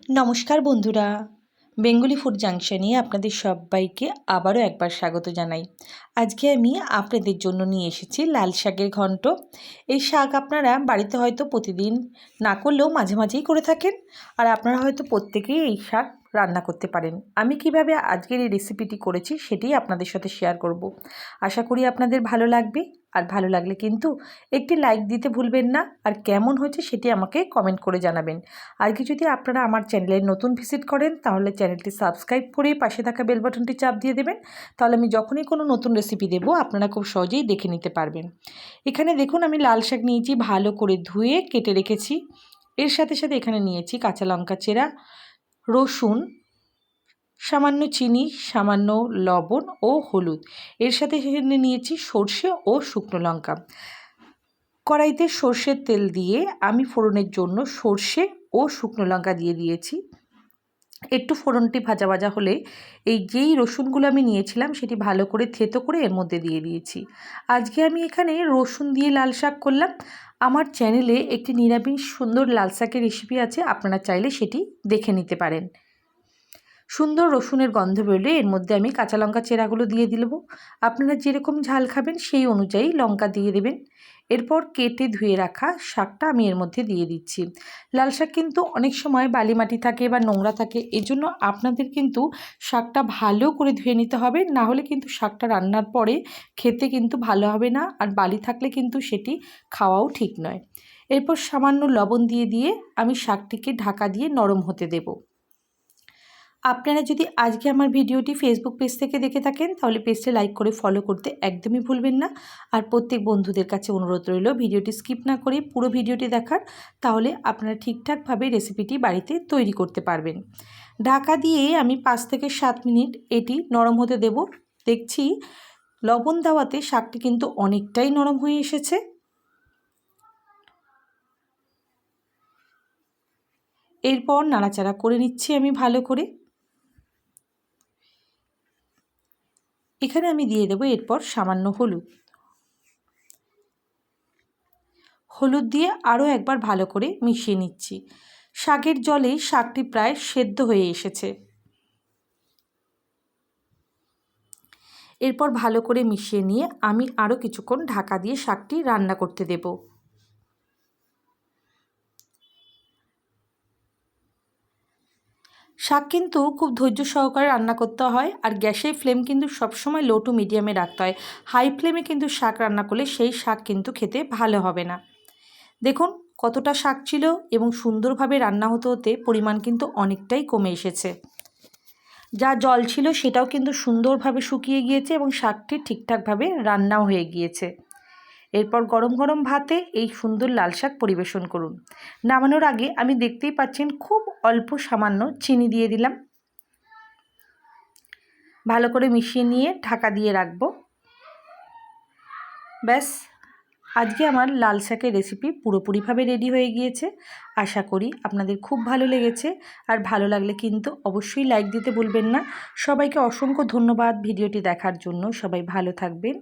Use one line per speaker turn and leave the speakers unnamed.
নমস্কার বন্ধুরা, Bengali food জাংশনে আপনাদের সবাইকে আবারও একবার স্বাগত জানাই। আজকে আমি আপনাদের জন্য নিয়ে এসেছি লাল শাকের ঘন্ট। এই শাক আপনারা বাড়িতে হয়তো প্রতিদিন না করলেও মাঝে মাঝেই করে থাকেন, আর আপনারা হয়তো প্রত্যেকেই এই শাক রান্না করতে পারেন। আমি কিভাবে আজকের এই রেসিপিটি করেছি সেটাই আপনাদের সাথে শেয়ার করব। আশা করি আপনাদের ভালো লাগবে, আর ভালো লাগলে কিন্তু একটি লাইক দিতে ভুলবেন না, আর কেমন হয়েছে সেটি আমাকে কমেন্ট করে জানাবেন। আজকে যদি আপনারা আমার চ্যানেলে নতুন ভিজিট করেন তাহলে চ্যানেলটি সাবস্ক্রাইব করে পাশে থাকা বেল বাটনটি চাপ দিয়ে দেবেন, তাহলে আমি যখনই কোনো নতুন রেসিপি দেবো আপনারা খুব সহজেই দেখে নিতে পারবেন। এখানে দেখুন আমি লাল শাক নিয়েছি, ভালো করে ধুয়ে কেটে রেখেছি। এর সাথে সাথে এখানে নিয়েছি কাঁচা লঙ্কা চেরা, রসুন, সামান্য চিনি, সামান্য লবণ ও হলুদ। এর সাথে এখানে নিয়েছি সর্ষে ও শুকনো লঙ্কা। কড়াইতে সর্ষের তেল দিয়ে আমি ফোড়নের জন্য সর্ষে ও শুকনো লঙ্কা দিয়ে দিয়েছি। একটু ফোড়নটি ভাজা ভাজা হলে এই যেই রসুনগুলো আমি নিয়েছিলাম সেটি ভালো করে থেতো করে এর মধ্যে দিয়ে দিয়েছি। আজকে আমি এখানে রসুন দিয়ে লাল শাক করলাম। আমার চ্যানেলে একটি নিরামিষ সুন্দর লাল শাকের রেসিপি আছে, আপনারা চাইলে সেটি দেখে নিতে পারেন। সুন্দর রসুনের গন্ধ বেরোলে এর মধ্যে আমি কাঁচা লঙ্কা চেরাগুলো দিয়ে দেব। আপনারা যেরকম ঝাল খাবেন সেই অনুযায়ী লঙ্কা দিয়ে দেবেন। এরপর কেটে ধুয়ে রাখা শাকটা আমি এর মধ্যে দিয়ে দিচ্ছি। লাল শাক কিন্তু অনেক সময় বালি মাটি থাকে বা নোংরা থাকে, এজন্য আপনাদের কিন্তু শাকটা ভালো করে ধুয়ে নিতে হবে, না হলে কিন্তু শাকটা রান্নার পরে খেতে কিন্তু ভালো হবে না, আর বালি থাকলে কিন্তু সেটি খাওয়াও ঠিক নয়। এরপর সামান্য লবণ দিয়ে আমি শাকটিকে ঢাকা দিয়ে নরম হতে দেব। আপনারা যদি আজকে আমার ভিডিওটি ফেসবুক পেজ থেকে দেখে থাকেন তাহলে পেজটি লাইক করে ফলো করতে একদমই ভুলবেন না। আর প্রত্যেক বন্ধুদের কাছে অনুরোধ রইল ভিডিওটি স্কিপ না করে পুরো ভিডিওটি দেখার, তাহলে আপনারা ঠিকঠাকভাবে রেসিপিটি বাড়িতে তৈরি করতে পারবেন। ঢাকা দিয়ে আমি 5 থেকে 7 মিনিট এটি নরম হতে দেব। দেখছি লবণ দেওয়াতে শাকটি কিন্তু অনেকটাই নরম হয়ে এসেছে। এরপর নাড়াচাড়া করে নিচ্ছি আমি ভালো করে। এখানে আমি দিয়ে দেবো এরপর সামান্য হলুদ দিয়ে আরও একবার ভালো করে মিশিয়ে নিচ্ছি। শাকের জলে শাকটি প্রায় সেদ্ধ হয়ে এসেছে। এরপর ভালো করে মিশিয়ে নিয়ে আমি আরও কিছুক্ষণ ঢাকা দিয়ে শাকটি রান্না করতে দেব। শাক কিন্তু খুব ধৈর্য সহকারে রান্না করতে হয়, আর গ্যাসের ফ্লেম কিন্তু সবসময় লো টু মিডিয়ামে রাখতে হয়। হাই ফ্লেমে কিন্তু শাক রান্না করলে সেই শাক কিন্তু খেতে ভালো হবে না। দেখুন কতটা শাক ছিল, এবং সুন্দরভাবে রান্না হতে হতে পরিমাণ কিন্তু অনেকটাই কমে এসেছে। যা জল ছিল সেটাও কিন্তু সুন্দরভাবে শুকিয়ে গিয়েছে, এবং শাকটি ঠিকঠাকভাবে রান্নাও হয়ে গিয়েছে। এরপর গরম গরম ভাতে এই সুন্দর লাল শাক পরিবেশন করুন। নামানোর আগে আমি দেখতেই পাচ্ছেন খুব অল্প সামান্য চিনি দিয়ে দিলাম। ভালো করে মিশিয়ে নিয়ে ঢাকা দিয়ে রাখবো। ব্যাস, আজকে আমার লাল শাকের রেসিপি পুরোপুরিভাবে রেডি হয়ে গিয়েছে। আশা করি আপনাদের খুব ভালো লেগেছে, আর ভালো লাগলে কিন্তু অবশ্যই লাইক দিতে ভুলবেন না। সবাইকে অসংখ্য ধন্যবাদ ভিডিওটি দেখার জন্য। সবাই ভালো থাকবেন।